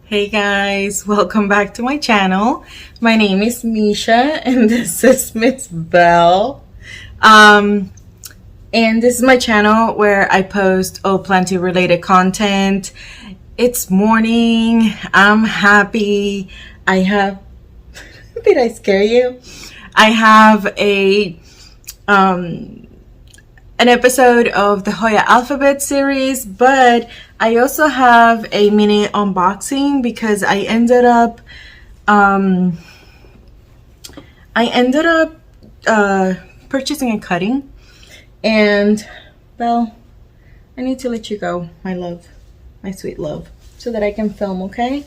Hey guys, welcome back to my channel. My name is Misha and this is Miss Belle. And this is my channel where I post all planting related content. It's morning. I'm happy. I have did I scare you? I have an episode of the Hoya Alphabet series, but I also have a mini unboxing because I ended up purchasing a cutting. And well, I need to let you go, my love, my sweet love, so that I can film. Okay,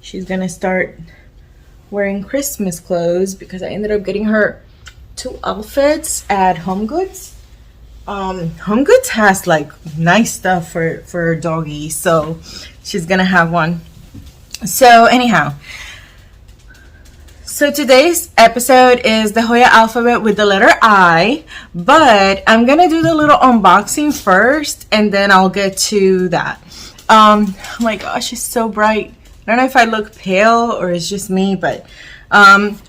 she's gonna start wearing Christmas clothes because I ended up getting her 2 outfits at Home Goods. Home Goods has like nice stuff for doggy, so she's gonna have one. So anyhow, so today's episode is the Hoya Alphabet with the letter I, but I'm gonna do the little unboxing first and then I'll get to that. Oh my gosh, it's so bright. I don't know if I look pale or it's just me, but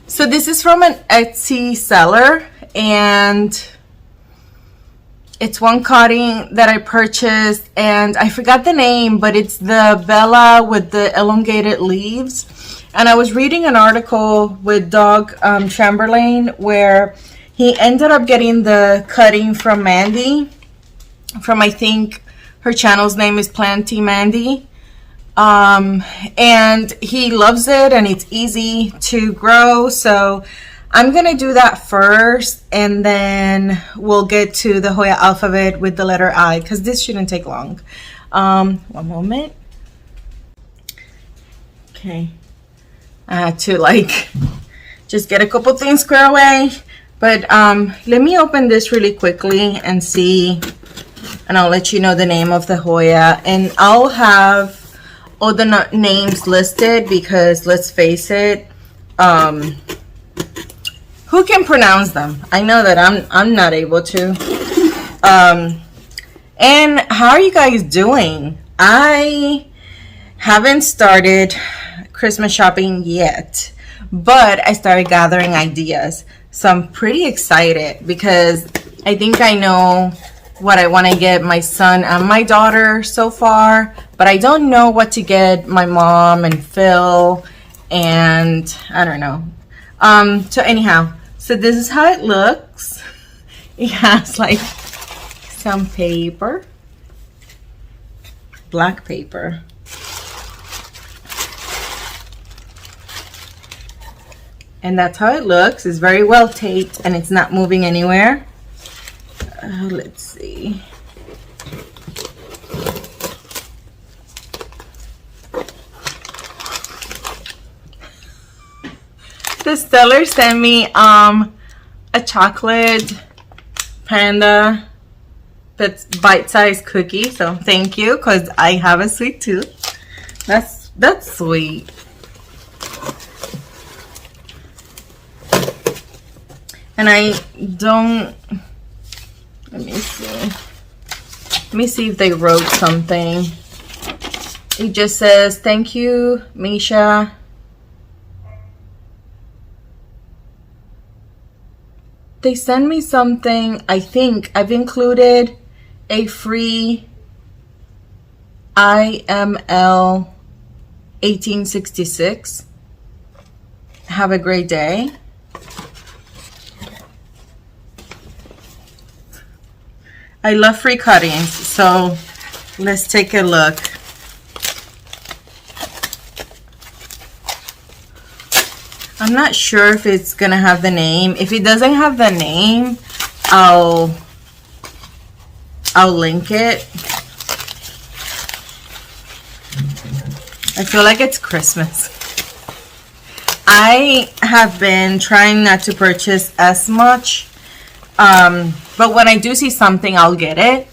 so this is from an Etsy seller, and it's one cutting that I purchased, and I forgot the name, but it's the Bella with the elongated leaves. And I was reading an article with Doug Chamberlain where he ended up getting the cutting from Mandy, from I think her channel's name is Planty Mandy. And he loves it and it's easy to grow, so I'm gonna do that first and then we'll get to the Hoya Alphabet with the letter I, because this shouldn't take long. One moment. Okay, I had to like just get a couple things squared away, but let me open this really quickly and see, and I'll let you know the name of the Hoya, and I'll have all the names listed because let's face it, who can pronounce them? I know that I'm not able to. And how are you guys doing? I haven't started Christmas shopping yet, but I started gathering ideas, so I'm pretty excited because I think I know what I want to get my son and my daughter so far, but I don't know what to get my mom and Phil, and I don't know. So anyhow, so this is how it looks. It has like some paper, black paper, and that's how it looks. It's very well taped and it's not moving anywhere. Let's see. The seller sent me a chocolate panda that's bite-sized cookie, so thank you, because I have a sweet tooth. That's sweet. And I don't, let me see if they wrote something. It just says, thank you, Misha. They send me something. I think I've included a free IML 1866. Have a great day. I love free cuttings, so let's take a look. I'm not sure if it's gonna have the name. If it doesn't have the name, I'll link it. I feel like it's Christmas. I have been trying not to purchase as much, but when I do see something, I'll get it.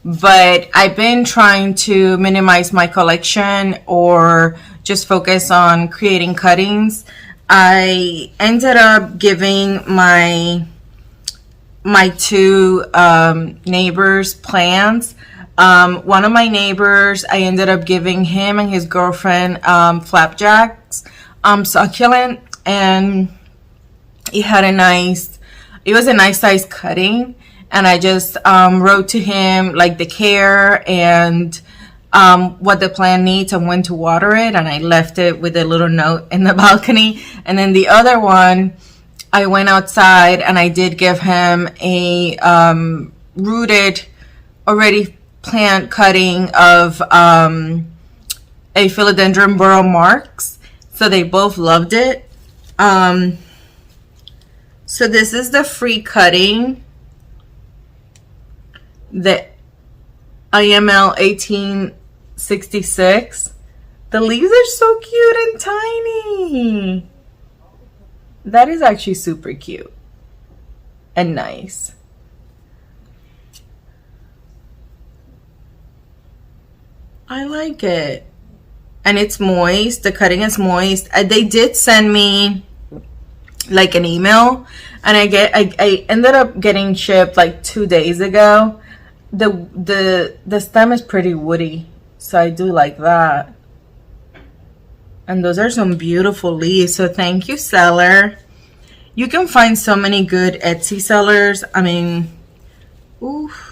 But I've been trying to minimize my collection or just focus on creating cuttings. I ended up giving my 2 neighbors plants. One of my neighbors, I ended up giving him and his girlfriend flapjacks, succulent, and it was a nice size cutting. And I just wrote to him like the care and what the plant needs and when to water it. And I left it with a little note in the balcony. And then the other one, I went outside and I did give him a rooted already plant cutting of a philodendron burrow marks, so they both loved it. So this is the free cutting, the IML 1866. The leaves are so cute and tiny. That is actually super cute and nice. I like it. And it's moist. The cutting is moist. They did send me like an email, and I ended up getting shipped like 2 days ago. The stem is pretty woody, so I do like that. And those are some beautiful leaves. So thank you, seller. You can find so many good Etsy sellers. I mean, oof.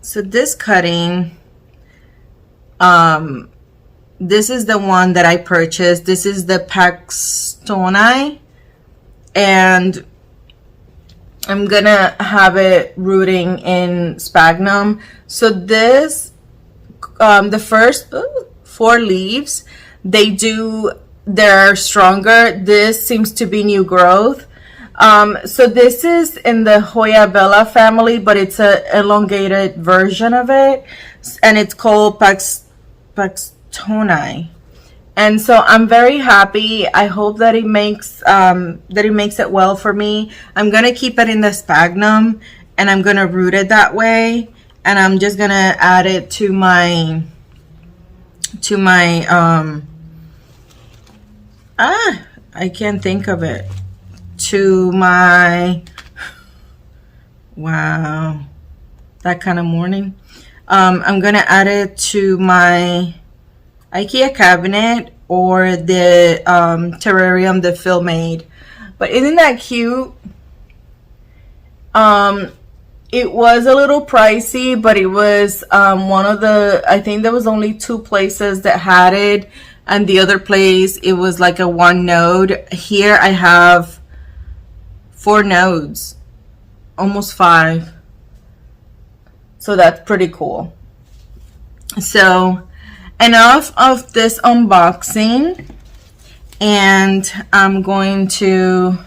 So this cutting, this is the one that I purchased. This is the Paxtonii, and I'm gonna have it rooting in sphagnum. So this, the first 4 leaves, they're stronger. This seems to be new growth. So this is in the Hoya Alphabet family, but it's an elongated version of it, and it's called Paxtonii. And so I'm very happy. I hope that it makes it well for me. I'm gonna keep it in the sphagnum, and I'm gonna root it that way, and I'm just gonna add it to my I can't think of it. To my, wow, that kind of morning. I'm gonna add it to my IKEA cabinet or the terrarium that Phil made. But isn't that cute? It was a little pricey, but it was one of the, I think there was only 2 places that had it, and the other place it was like a 1 node. Here I have 4 nodes, almost 5. So that's pretty cool. So enough of this unboxing, and I'm going to,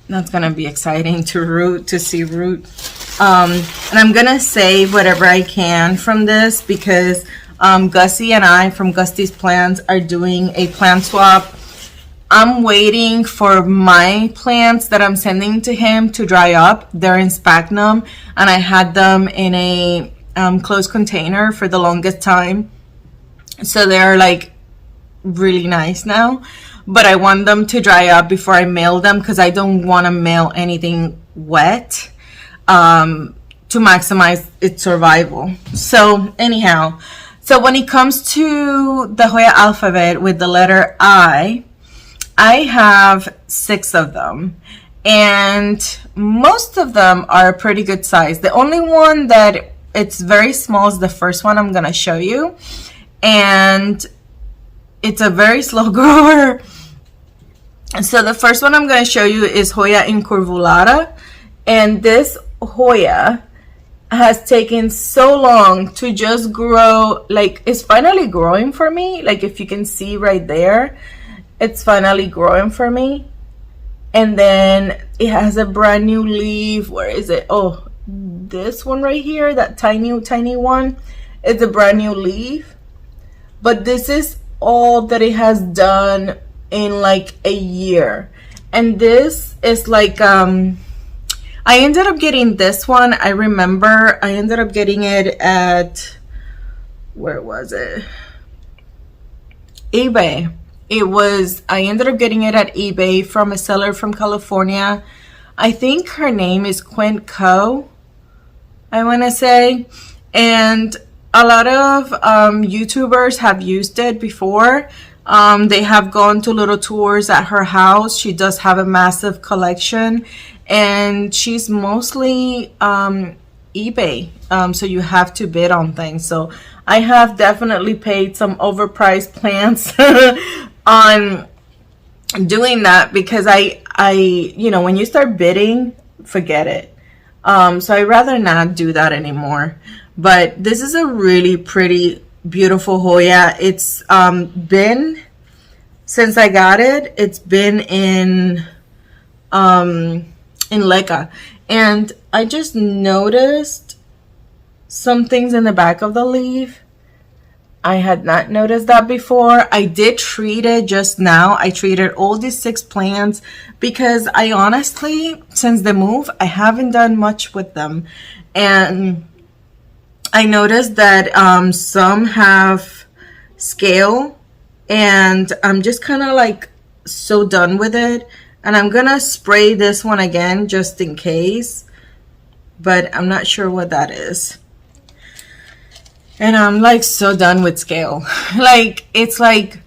that's gonna be exciting to see root. And I'm gonna save whatever I can from this, because Gussie and I from Gussie's Plants are doing a plant swap. I'm waiting for my plants that I'm sending to him to dry up. They're in sphagnum, and I had them in a closed container for the longest time. So they're like really nice now, but I want them to dry up before I mail them, because I don't want to mail anything wet to maximize its survival. So anyhow, so when it comes to the Hoya Alphabet with the letter I have 6 of them, and most of them are pretty good size. The only one that it's very small is the first one I'm gonna show you, and it's a very slow grower. So the first one I'm gonna show you is Hoya Incurvula, and this Hoya has taken so long to just grow. Like, it's finally growing for me. Like, if you can see right there, it's finally growing for me. And then it has a brand new leaf. Where is it? Oh, this one right here, that tiny one, it's a brand new leaf. But this is all that it has done in like a year. And this is like I ended up getting this one. I remember I ended up getting it at, where was it? eBay. I ended up getting it at eBay from a seller from California. I think her name is Quinco, I want to say. And a lot of YouTubers have used it before. They have gone to little tours at her house. She does have a massive collection, and she's mostly eBay. So you have to bid on things. So I have definitely paid some overpriced plants on doing that, because I when you start bidding, forget it. So I'd rather not do that anymore. But this is a really pretty, beautiful Hoya. It's been, since I got it, it's been in Leca. And I just noticed some things in the back of the leaf. I had not noticed that before. I did treat it just now. I treated all these 6 plants because I honestly, since the move, I haven't done much with them. And I noticed that some have scale, and I'm just kind of like so done with it. And I'm gonna spray this one again just in case, but I'm not sure what that is. And I'm like so done with scale. It's like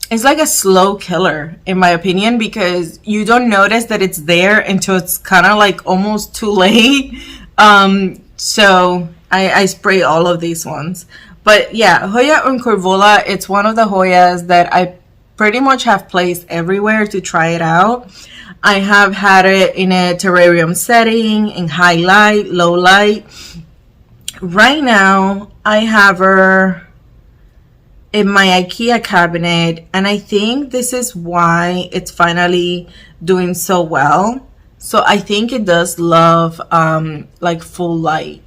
a slow killer in my opinion, because you don't notice that it's there until it's kind of like almost too late. So I spray all of these ones. But yeah, Hoya Incurvula, it's one of the Hoyas that I pretty much have placed everywhere to try it out. I have had it in a terrarium setting, in high light, low light. Right now, I have her in my IKEA cabinet, and I think this is why it's finally doing so well. So I think it does love like full light,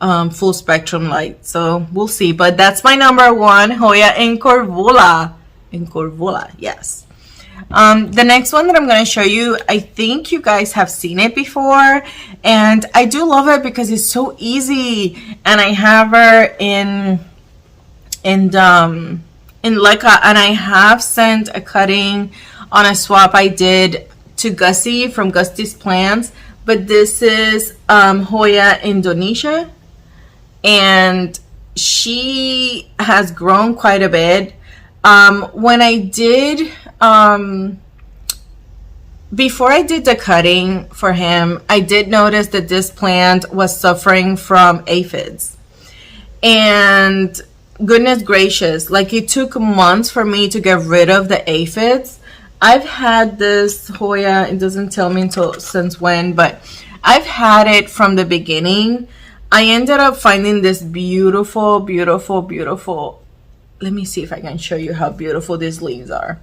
full spectrum light. So we'll see. But that's my number 1, Hoya Incurvula. Incurvula, yes. The next one that I'm going to show you, I think you guys have seen it before, and I do love it because it's so easy. And I have her in Leca, and I have sent a cutting on a swap I did to Gussie from Gussie's Plants. But this is Hoya Indonesia, and she has grown quite a bit. When I did before I did the cutting for him, I did notice that this plant was suffering from aphids. And goodness gracious, like it took months for me to get rid of the aphids. I've had this Hoya, it doesn't tell me since when, but I've had it from the beginning. I ended up finding this beautiful, beautiful, beautiful. Let me see if I can show you how beautiful these leaves are.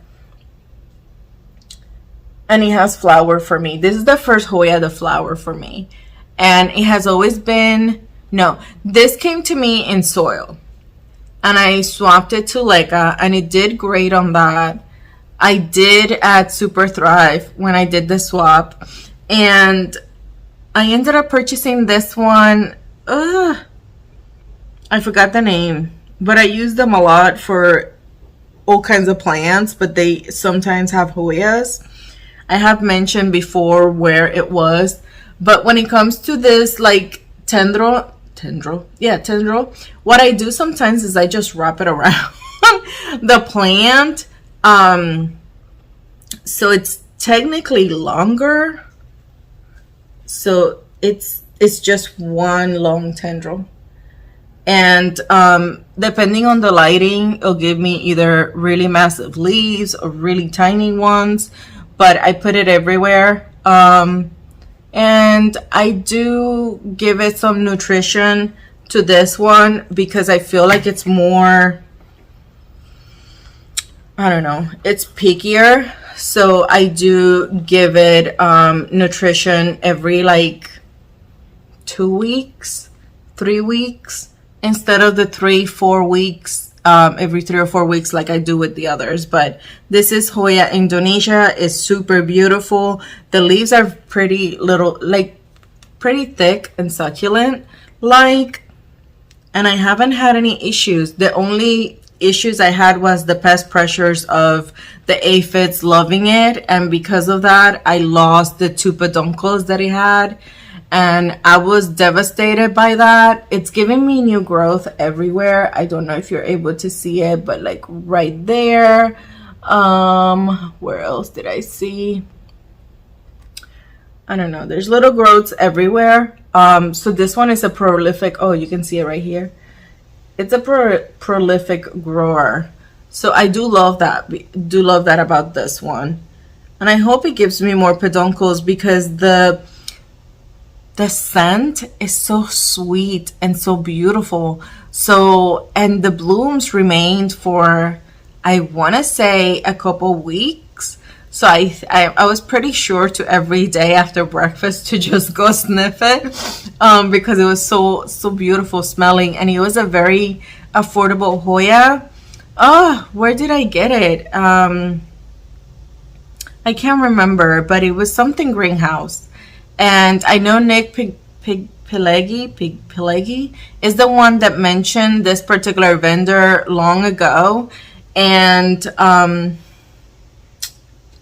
And it has flower for me. This is the first Hoya to flower for me. And it has always been, no, this came to me in soil. And I swapped it to Leca, and it did great on that. I did add Super Thrive when I did the swap. And I ended up purchasing this one. I forgot the name. But I use them a lot for all kinds of plants, but they sometimes have Hoyas. I have mentioned before where it was, but when it comes to this like tendril, what I do sometimes is I just wrap it around the plant, so it's technically longer, so it's just one long tendril. And depending on the lighting, it'll give me either really massive leaves or really tiny ones. But I put it everywhere. And I do give it some nutrition to this one because I feel like it's more, I don't know, it's pickier. So I do give it nutrition every like 2 weeks, 3 weeks. Instead of the 3-4 weeks, every 3 or 4 weeks like I do with the others. But this is Hoya Indonesia. It's super beautiful. The leaves are pretty little, like pretty thick and succulent like, and I haven't had any issues. The only issues I had was the pest pressures of the aphids loving it, and because of that I lost the 2 peduncles that it had, and I was devastated by that. It's giving me new growth everywhere. I don't know if you're able to see it, but like right there. Where else did I see? I don't know, there's little growths everywhere. So this one is a prolific, oh, you can see it right here. It's a prolific grower. So I do love that about this one. And I hope it gives me more peduncles, because the scent is so sweet and so beautiful. So, and the blooms remained for, I want to say, a couple weeks. So I was pretty sure to every day after breakfast to just go sniff it, because it was so beautiful smelling, and it was a very affordable Hoya. Oh, where did I get it? I can't remember, but it was something greenhouse. And I know Nick Pileggi is the one that mentioned this particular vendor long ago. And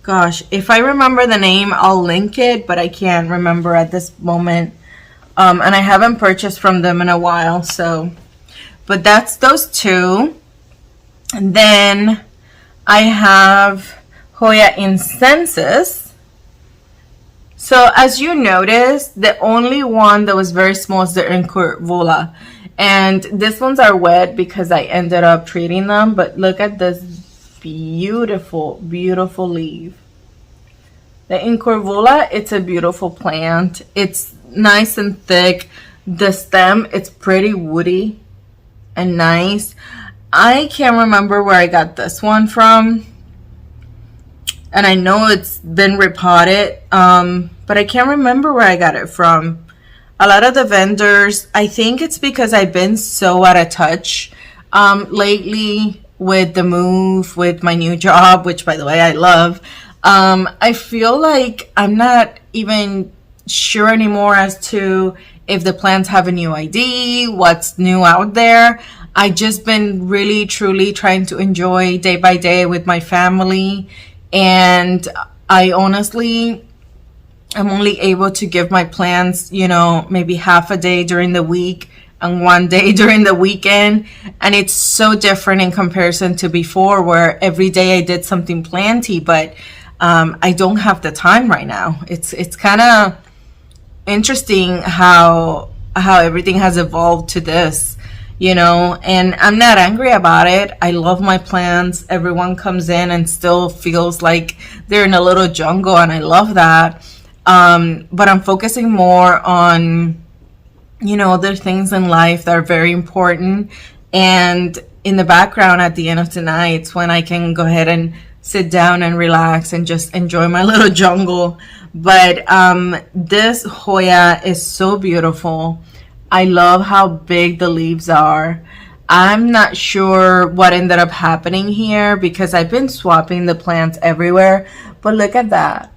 gosh, if I remember the name, I'll link it, but I can't remember at this moment. And I haven't purchased from them in a while, so. But that's those 2. And then I have Hoya Incensis. So as you notice, the only one that was very small is the Incurvula. And these ones are wet because I ended up treating them. But look at this beautiful, beautiful leaf. The Incurvula, it's a beautiful plant. It's nice and thick. The stem, it's pretty woody and nice. I can't remember where I got this one from. And I know it's been repotted, but I can't remember where I got it from. A lot of the vendors, I think it's because I've been so out of touch lately with the move, with my new job, which by the way I love. I feel like I'm not even sure anymore as to if the plants have a new ID, what's new out there. I just been really truly trying to enjoy day by day with my family. And I honestly am only able to give my plants, you know, maybe half a day during the week and 1 day during the weekend. And it's so different in comparison to before, where every day I did something planty, but I don't have the time right now. It's kind of interesting how everything has evolved to this. You know, and I'm not angry about it. I love my plants. Everyone comes in and still feels like they're in a little jungle, and I love that. But I'm focusing more on, you know, other things in life that are very important. And in the background at the end of the night, it's when I can go ahead and sit down and relax and just enjoy my little jungle. But this Hoya is so beautiful. I love how big the leaves are. I'm not sure what ended up happening here because I've been swapping the plants everywhere. But look at that.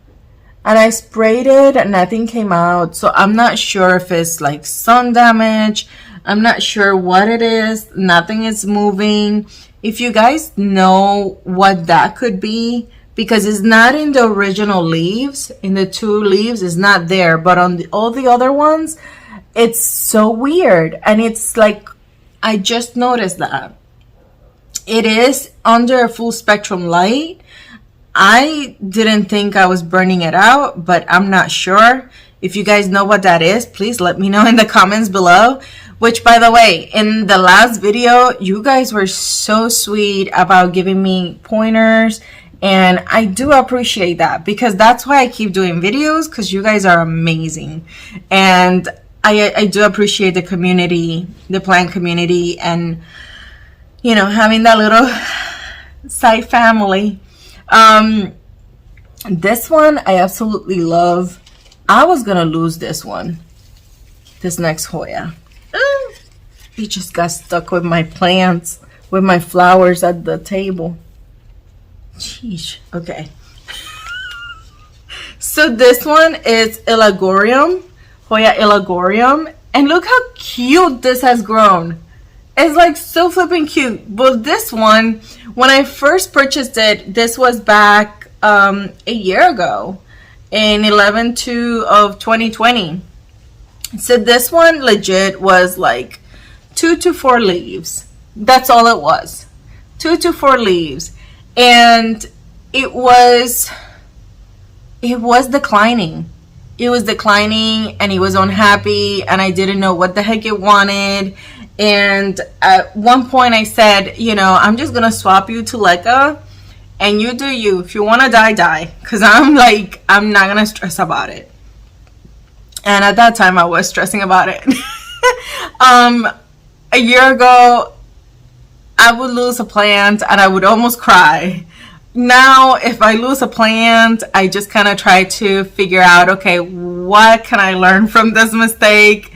And I sprayed it and nothing came out. So I'm not sure if it's like sun damage. I'm not sure what it is. Nothing is moving. If you guys know what that could be, because it's not in the original leaves, in the 2 leaves, it's not there. But on all the other ones, it's so weird. And it's like, I just noticed that. It is under a full spectrum light. I didn't think I was burning it out, but I'm not sure. If you guys know what that is, please let me know in the comments below. Which, by the way, in the last video, you guys were so sweet about giving me pointers. And I do appreciate that, because that's why I keep doing videos, because you guys are amazing. And I do appreciate the community, the plant community, and, you know, having that little side family. This one I absolutely love. I was gonna lose this one, this next Hoya. It just got stuck with my plants, with my flowers at the table. Jeez. Okay. So this one is Elagorium, Hoya Elagorium, and look how cute this has grown. It's like so flipping cute. But this one, when I first purchased it, this was back a year ago in 11/2 of 2020. So this one legit was like 2 to 4 leaves. That's all it was. 2 to 4 leaves. And it was declining. It was declining and it was unhappy and I didn't know what the heck it wanted. And at one point I said, you know, I'm just gonna swap you to Leica and you do you. If you wanna die, die. Cause I'm not gonna stress about it. And at that time I was stressing about it. A year ago, I would lose a plant and I would almost cry. Now, if I lose a plant, I just kind of try to figure out, okay, what can I learn from this mistake?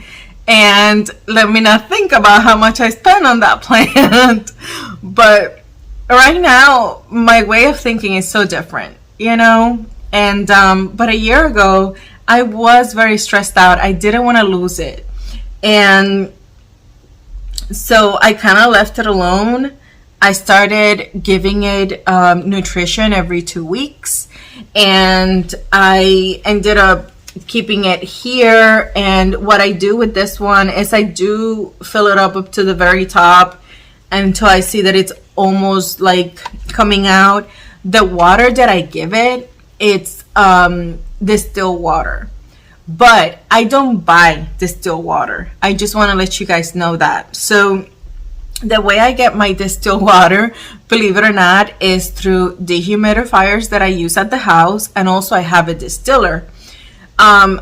And let me not think about how much I spent on that plant. But right now, my way of thinking is so different, you know? And, but a year ago, I was very stressed out. I didn't want to lose it. And so I kind of left it alone. I started giving it nutrition every 2 weeks, and I ended up keeping it here. And what I do with this one is I do fill it up to the very top until I see that it's almost like coming out. The water that I give it, it's distilled water. But I don't buy distilled water. I just want to let you guys know that. So the way I get my distilled water, believe it or not, is through dehumidifiers that I use at the house, and also I have a distiller. And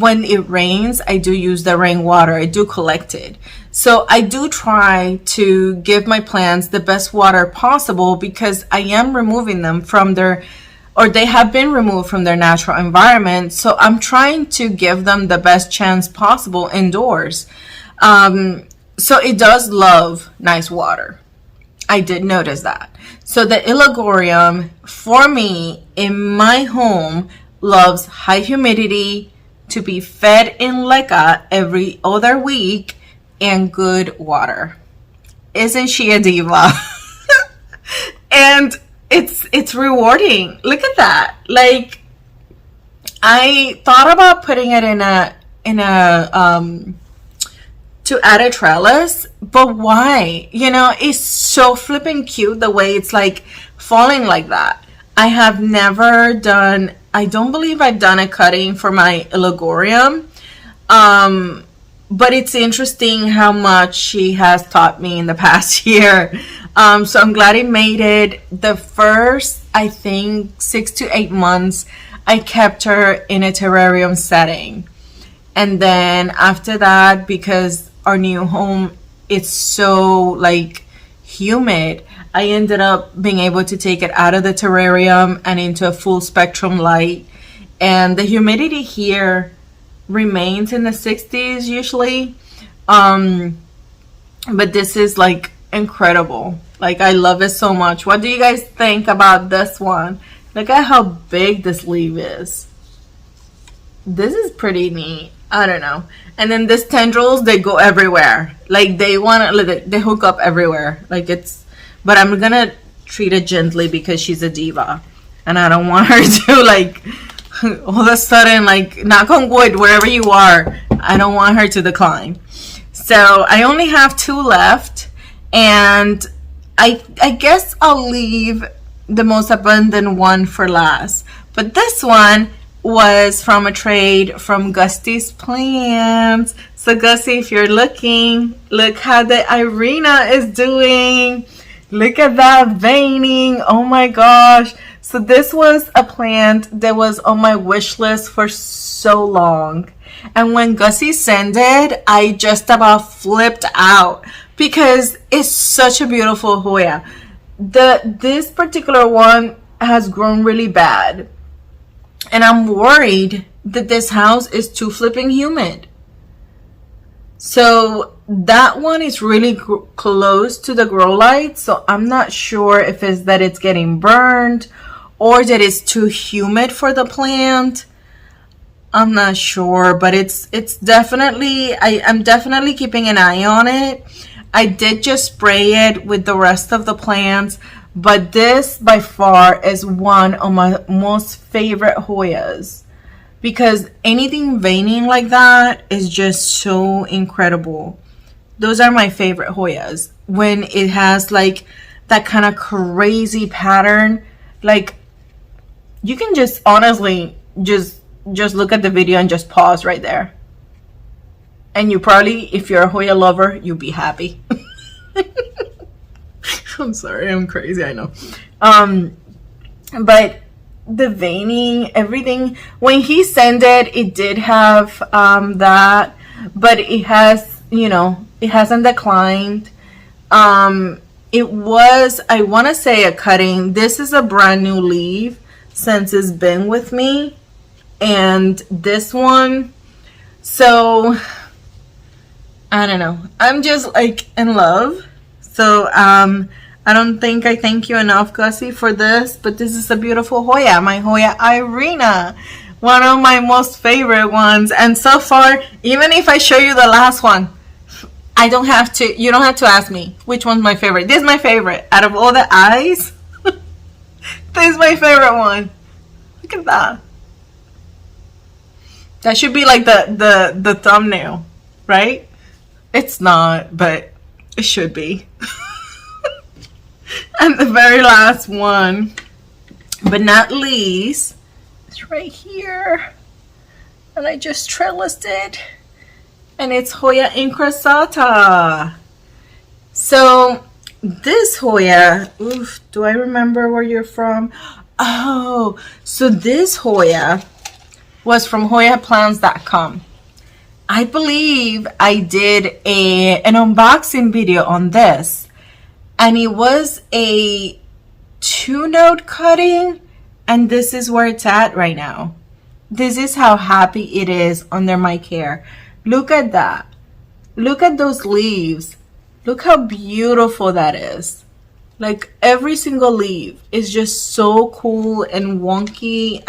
when it rains, I do use the rainwater. I do collect it. So I do try to give my plants the best water possible because I am removing them from they have been removed from their natural environment. So I'm trying to give them the best chance possible indoors. So it does love nice water. I did notice that. So the Illagorium, for me, in my home, loves high humidity, to be fed in leca every other week, and good water. Isn't she a diva? And it's rewarding. Look at that. Like, I thought about putting it in a to add a trellis, but why? You know, it's so flipping cute the way it's like falling like that. I have never done, I don't believe I've done a cutting for my Illagorium. But it's interesting how much she has taught me in the past year. So I'm glad it made it. The first, I think, 6 to 8 months, I kept her in a terrarium setting. And then after that, because our new home, it's so like humid, I ended up being able to take it out of the terrarium and into a full spectrum light. And the humidity here remains in the 60s usually. But this is like incredible. Like, I love it so much. What do you guys think about this one? Look at how big this leaf is. This is pretty neat. I don't know. And then these tendrils, they go everywhere. Like, they hook up everywhere. Like, but I'm gonna treat it gently because she's a diva. And I don't want her to, like, all of a sudden, like, knock on wood, wherever you are, I don't want her to decline. So I only have 2 left. And I guess I'll leave the most abundant one for last. But this one was from a trade from Gusty's Plants. So Gusty, if you're looking, look how the Irina is doing. Look at that veining. Oh my gosh. So this was a plant that was on my wish list for so long. And when Gussie sent it, I just about flipped out because it's such a beautiful Hoya. This particular one has grown really bad. And I'm worried that this house is too flipping humid. So that one is really close to the grow light. So I'm not sure if it's that it's getting burned or that it's too humid for the plant. I'm not sure, but it's definitely, I'm definitely keeping an eye on it. I did just spray it with the rest of the plants, but this by far is one of my most favorite Hoyas, because anything veining like that is just so incredible. Those are my favorite Hoyas, when it has like that kind of crazy pattern. Like, you can just honestly just look at the video and just pause right there, and you probably, if you're a Hoya lover, you'll be happy. I'm sorry, I'm crazy, I know. But the veining, everything, when he sent it, it did have that, but it has, you know, it hasn't declined. It was, I want to say, a cutting. This is a brand new leaf since it's been with me, and this one, so I don't know, I'm just like in love. So I don't think I thank you enough, Gussie, for this, but this is a beautiful Hoya, my Hoya Irina, one of my most favorite ones. And so far, even if I show you the last one, I don't have to, you don't have to ask me which one's my favorite. This is my favorite out of all the eyes. This is my favorite one. Look at that. That should be like the thumbnail, right? It's not, but it should be. And the very last one, but not least, is right here. And I just trellised it. And it's Hoya Incrassata. So this Hoya, oof, do I remember where you're from? Oh, so this Hoya was from HoyaPlants.com. I believe I did an unboxing video on this, and it was a 2-node cutting, and this is where it's at right now. This is how happy it is under my care. Look at that. Look at those leaves. Look how beautiful that is. Like, every single leaf is just so cool and wonky.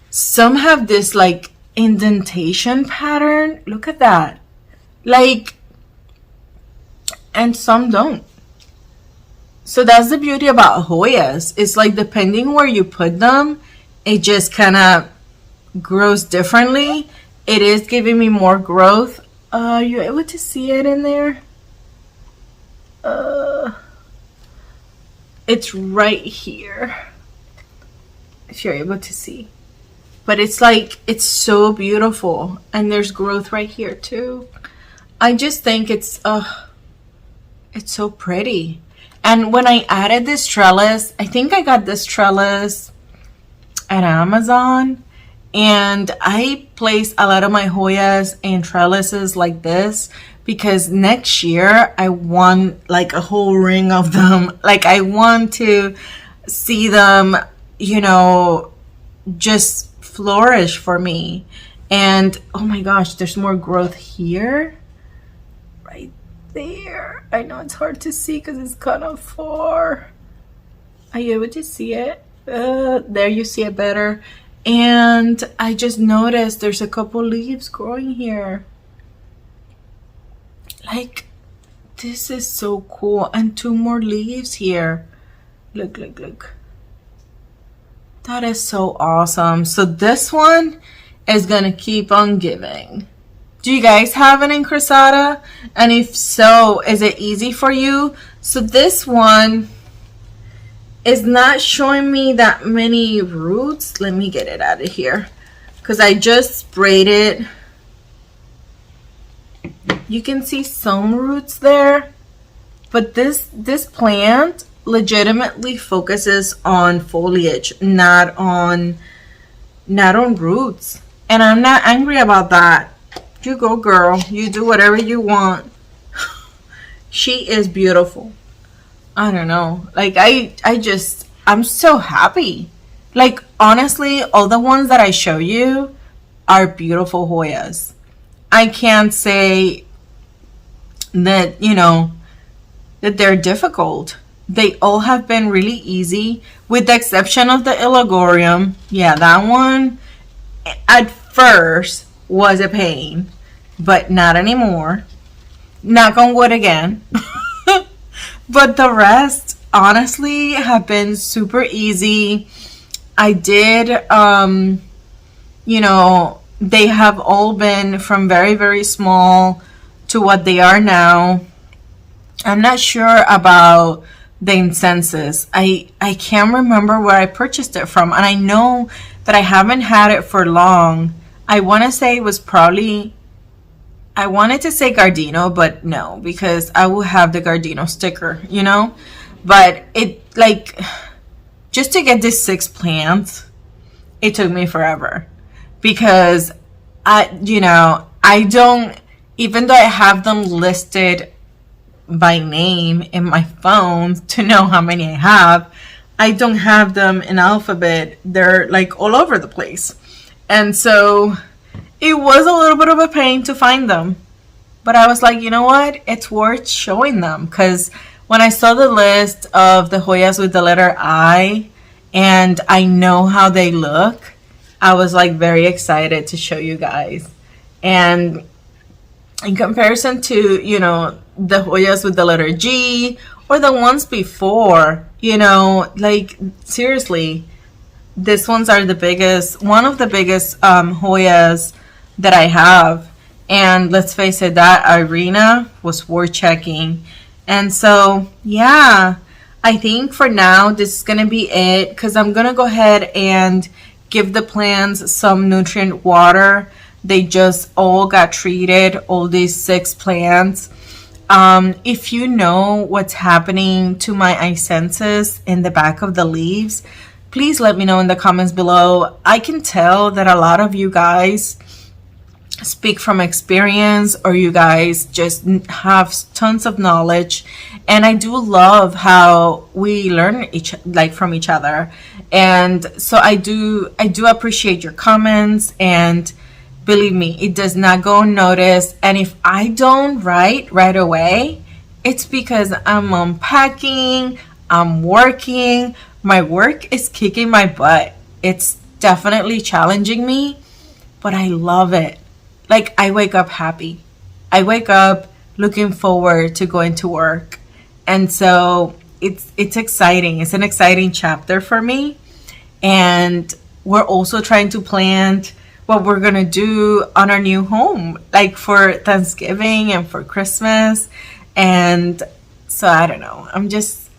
Some have this like indentation pattern. Look at that. Like, and some don't. So that's the beauty about Hoyas. It's like, depending where you put them, it just kind of grows differently. It is giving me more growth. Are you able to see it in there? It's right here, if you're able to see. But it's like, it's so beautiful, and there's growth right here too. I just think it's so pretty. And when I added this trellis, I think I got this trellis at Amazon, and I place a lot of my Hoyas in trellises like this, because next year I want like a whole ring of them. Like, I want to see them, you know, just flourish for me. And oh my gosh, there's more growth here, right there. I know it's hard to see because it's kind of far. Are you able to see it? There, you see it better. And I just noticed there's a couple leaves growing here. Like, this is so cool. And 2 more leaves here. Look, look, look. That is so awesome. So this one is gonna keep on giving. Do you guys have an Incrassata? And if so, is it easy for you? So this one is not showing me that many roots. Let me get it out of here, because I just sprayed it. You can see some roots there, but this plant legitimately focuses on foliage, not on roots. And I'm not angry about that. You go, girl. You do whatever you want. She is beautiful. I don't know. Like, I'm so happy. Like, honestly, all the ones that I show you are beautiful Hoyas. I can't say that, you know, that they're difficult. They all have been really easy, with the exception of the Illagorium. Yeah, that one. at first was a pain, but not anymore. Knock on wood again. But the rest, honestly, have been super easy. I did, they have all been from very, very small to what they are now. I'm not sure about the Incensis. I can't remember where I purchased it from, and I know that I haven't had it for long. I want to say it was probably, I wanted to say Gardino, but no, because I will have the Gardino sticker, but it, like, just to get these 6 plants, it took me forever, because I don't, even though I have them listed by name in my phone to know how many I have, I don't have them in alphabet. They're like all over the place. And so it was a little bit of a pain to find them. But I was like, you know what? It's worth showing them, because when I saw the list of the Hoyas with the letter I, and I know how they look, I was like very excited to show you guys. And in comparison to, the Hoyas with the letter G or the ones before, like, seriously, these ones are the biggest, one of the biggest Hoyas that I have. And let's face it, that Irina was worth checking. And so, yeah, I think for now, this is going to be it, because I'm going to go ahead and give the plants some nutrient water. They just all got treated, all these 6 plants. If you know what's happening to my Incenssis in the back of the leaves, please let me know in the comments below. I can tell that a lot of you guys speak from experience, or you guys just have tons of knowledge, and I do love how we learn from each other. And so I do appreciate your comments, and believe me, it does not go unnoticed. And if I don't write right away, it's because I'm unpacking, I'm working, my work is kicking my butt. It's definitely challenging me, but I love it. Like, I wake up happy. I wake up looking forward to going to work. And so it's exciting. It's an exciting chapter for me. And we're also trying to plan what we're going to do on our new home, like for Thanksgiving and for Christmas. And so I don't know. I'm just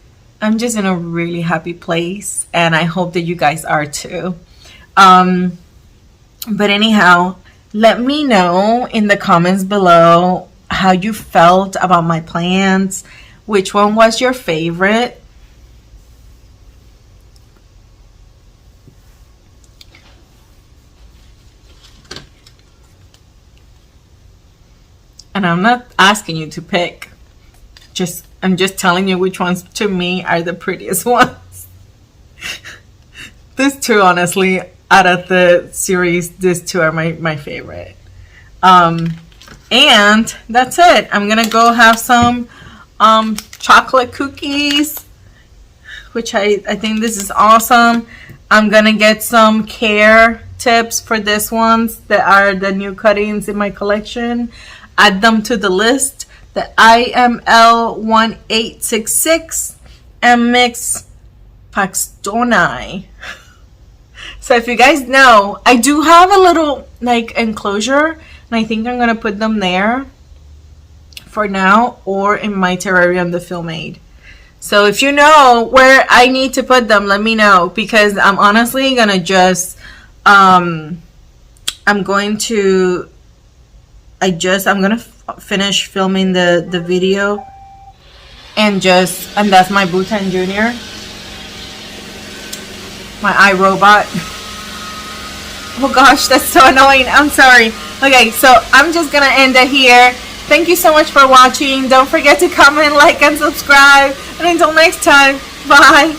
in a really happy place, and I hope that you guys are too. But anyhow, let me know in the comments below how you felt about my plants. Which one was your favorite? And I'm not asking you to pick. I'm just telling you which ones to me are the prettiest ones. These 2, honestly, out of the series, these 2 are my favorite. And that's it. I'm gonna go have some chocolate cookies, which I think this is awesome. I'm gonna get some care tips for this ones that are the new cuttings in my collection. Add them to the list. The IML1866 and mix Paxtonii. So if you guys know, I do have a little like enclosure, and I think I'm gonna put them there for now, or in my terrarium the Phil made. So if you know where I need to put them, let me know, because I'm honestly gonna just I'm gonna finish filming the video, and that's my Bhutan Junior, my iRobot. Oh gosh, that's so annoying. I'm sorry. Okay, so I'm just gonna end it here. Thank you so much for watching. Don't forget to comment, like, and subscribe. And until next time, bye.